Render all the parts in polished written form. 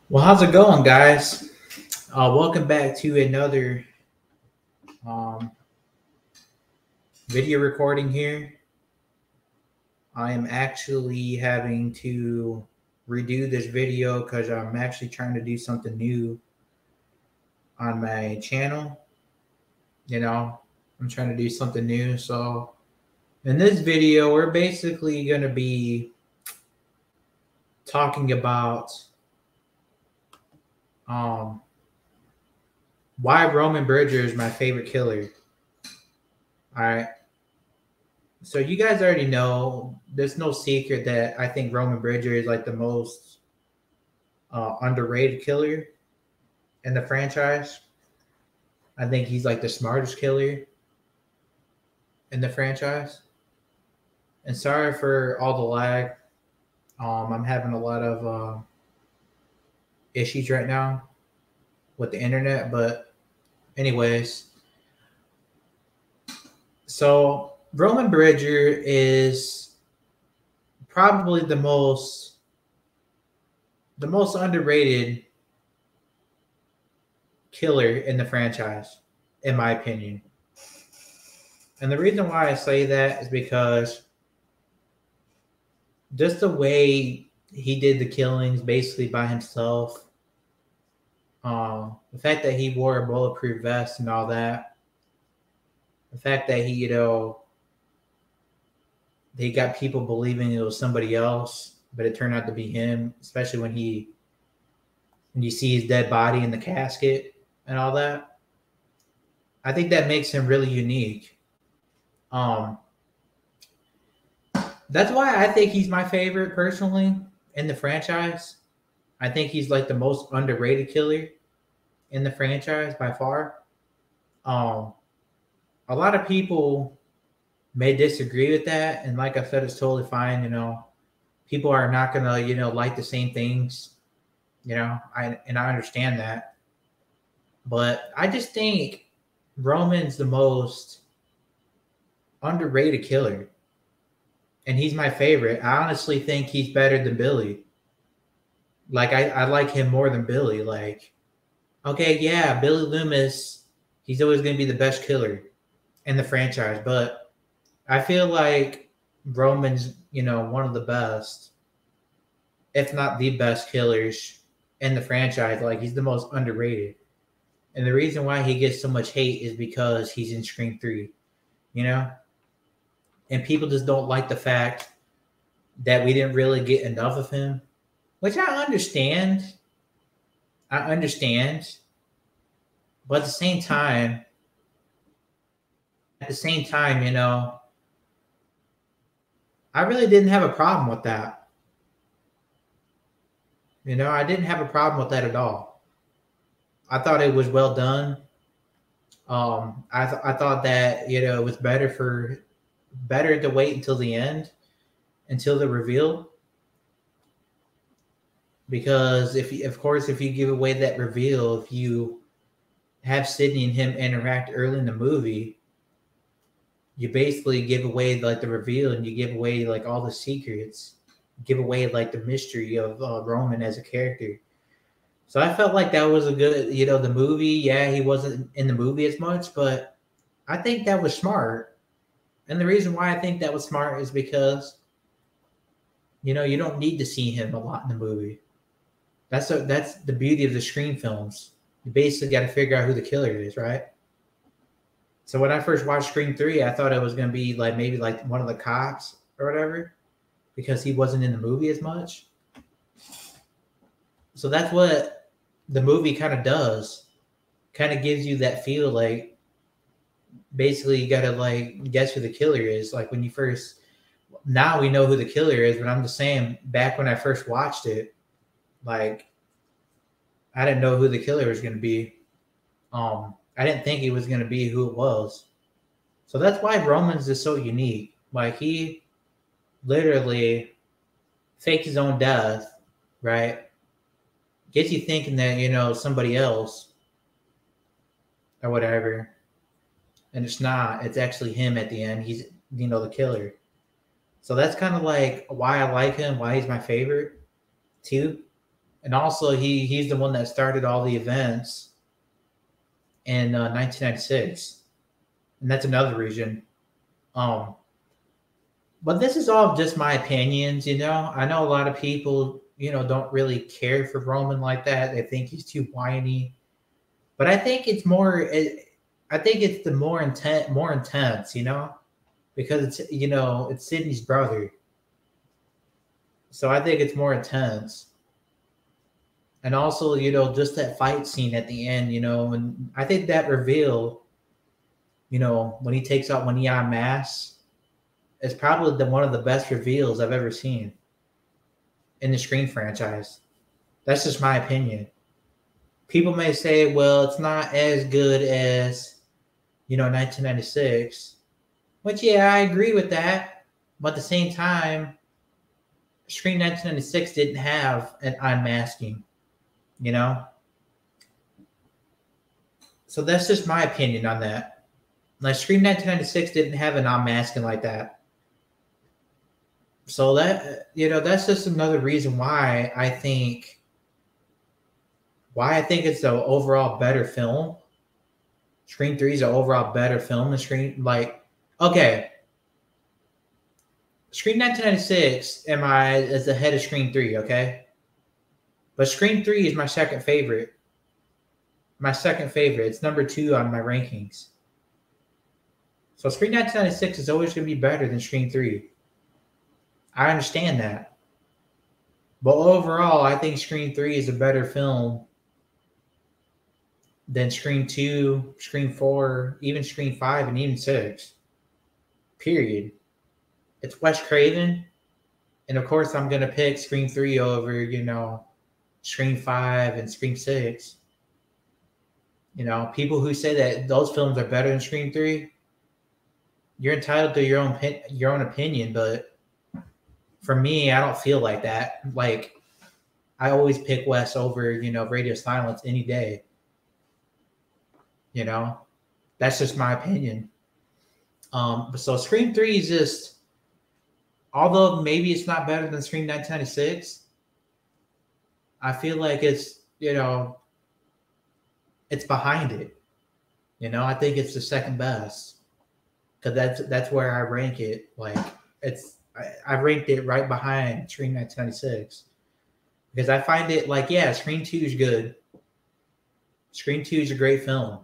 Well, how's it going, guys? Welcome back to another um, video recording here. I am actually having to redo this video because I'm actually trying to do something new on my channel. I'm trying to do something new. So, in this video, we're basically going to be talking about um, why Roman Bridger is my favorite killer. All right. So you guys already know there's no secret that I think Roman Bridger is like the most underrated killer in the franchise. I think he's like the smartest killer in the franchise. And sorry for all the lag. I'm having a lot of issues right now with the internet, but anyways, so Roman Bridger is probably the most underrated killer in the franchise, in my opinion. And the reason why I say that is because just the way he did the killings basically by himself, the fact that he wore a bulletproof vest and all that, the fact that he got people believing it was somebody else, but it turned out to be him, especially when you see his dead body in the casket and all that. I think that makes him really unique. Um, that's why I think he's my favorite personally in the franchise. I think he's like the most underrated killer in the franchise by far. Um, a lot of people may disagree with that, and like I said, it's totally fine. People are not gonna like the same things. I understand that, but I just think Roman's the most underrated killer, and he's my favorite. I honestly think he's better than Billy. Like I like him more than Billy. Like, okay, yeah, Billy Loomis, he's always gonna be the best killer in the franchise, but I feel like Roman's, one of the best, if not the best killers in the franchise. Like he's the most underrated. And the reason why he gets so much hate is because he's in Scream 3, you know? And people just don't like the fact that we didn't really get enough of him, which I understand. I understand. But at the same time, I really didn't have a problem with that. I didn't have a problem with that at all. I thought it was well done. I thought that it was better to wait until the end, until the reveal, because if you give away that reveal, if you have Sydney and him interact early in the movie, you basically give away like the reveal, and you give away like all the secrets, give away like the mystery of Roman as a character. So I felt like that was a good, the movie. Yeah, he wasn't in the movie as much, but I think that was smart. And the reason why I think that was smart is because, you don't need to see him a lot in the movie. That's the beauty of the Scream films. You basically got to figure out who the killer is, right? So when I first watched Scream 3, I thought it was going to be like maybe like one of the cops or whatever, because he wasn't in the movie as much. So that's what the movie kind of does. Kind of gives you that feel like basically you got to like guess who the killer is. Like when you first, now we know who the killer is, but I'm just saying back when I first watched it, like I didn't know who the killer was going to be. I didn't think it was going to be who it was. So that's why Roman's is so unique. Like he literally faked his own death, right? Gets you thinking that, somebody else or whatever. And it's not. It's actually him at the end. He's, the killer. So that's kind of like why I like him, why he's my favorite too. And also, he's the one that started all the events in 1996, and that's another reason. Um, but this is all just my opinions, you know. I know a lot of people, you know, don't really care for Roman like that. They think he's too whiny, but I think it's more. I think it's the more intense, you know, because it's, you know, it's Sydney's brother, so I think it's more intense. And also, you know, just that fight scene at the end, you know, and I think that reveal, you know, when he takes out when he unmasks, is probably one of the best reveals I've ever seen in the Scream franchise. That's just my opinion. People may say, well, it's not as good as, you know, 1996, which, yeah, I agree with that. But at the same time, Scream 1996 didn't have an unmasking, you know? So that's just my opinion on that. Like, Scream 1996 didn't have an unmasking like that. So that, you know, that's just another reason why I think it's the overall better film. Scream 3 is an overall better film than Scream. Like, okay, Scream 1996 is the head of Scream 3, okay? But Scream 3 is my second favorite. My second favorite. It's number 2 on my rankings. So Scream 1996 is always going to be better than Scream 3. I understand that. But overall, I think Scream 3 is a better film than Scream 2, Scream 4, even Scream 5, and even 6. Period. It's Wes Craven. And of course, I'm going to pick Scream 3 over, you know, Scream 5 and Scream 6. You know, people who say that those films are better than Scream 3, you're entitled to your own opinion, but for me, I don't feel like that. Like, I always pick Wes over, you know, Radio Silence any day. You know, that's just my opinion. So Scream 3 is just, although maybe it's not better than Scream 1996, I feel like it's, you know, it's behind it. You know, I think it's the second best because that's where I rank it. Like, I ranked it right behind Scream 1996 because I find it like, yeah, Scream 2 is good. Scream 2 is a great film.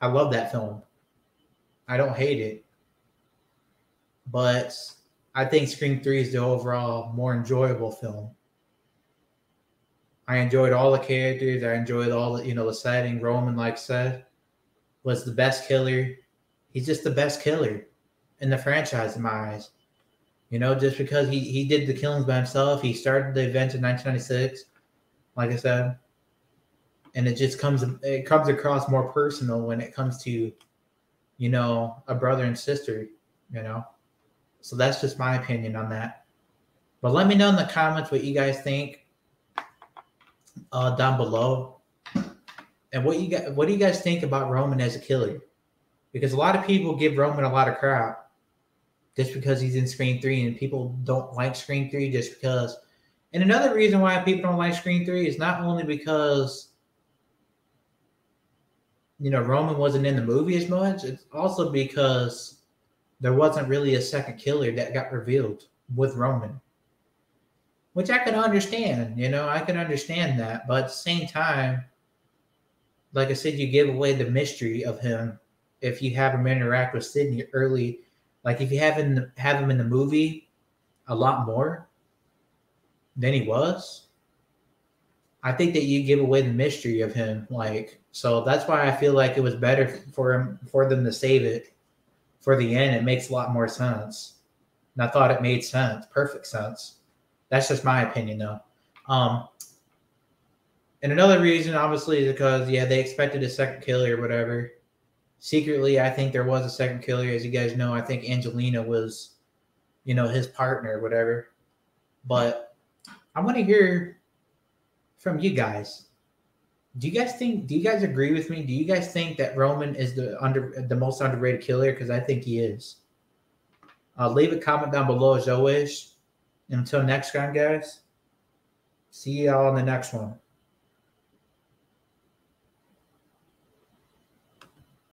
I love that film. I don't hate it. But I think Scream 3 is the overall more enjoyable film. I enjoyed all the characters. I enjoyed all the, you know, the setting. Roman, like I said, was the best killer. He's just the best killer in the franchise in my eyes. You know, just because he did the killings by himself. He started the event in 1996, like I said. And it comes across more personal when it comes to, you know, a brother and sister, you know. So that's just my opinion on that. But let me know in the comments what you guys think down below. And what do you guys think about Roman as a killer? Because a lot of people give Roman a lot of crap just because he's in Scream 3, and people don't like Scream 3 just because. And another reason why people don't like Scream 3 is not only because, you know, Roman wasn't in the movie as much, it's also because there wasn't really a second killer that got revealed with Roman. Which I can understand, you know, I can understand that. But at the same time, like I said, you give away the mystery of him if you have him interact with Sydney early. Like if you have him in the movie a lot more than he was, I think that you give away the mystery of him. Like, so that's why I feel like it was better for them to save it for the end. It makes a lot more sense. And I thought it made sense, perfect sense. That's just my opinion, though. And another reason, obviously, is because, yeah, they expected a second killer or whatever. Secretly, I think there was a second killer. As you guys know, I think Angelina was, you know, his partner or whatever. But I want to hear from you guys. Do you guys agree with me? Do you guys think that Roman is the most underrated killer? Because I think he is. Leave a comment down below as always. Until next time, guys. See y'all in the next one.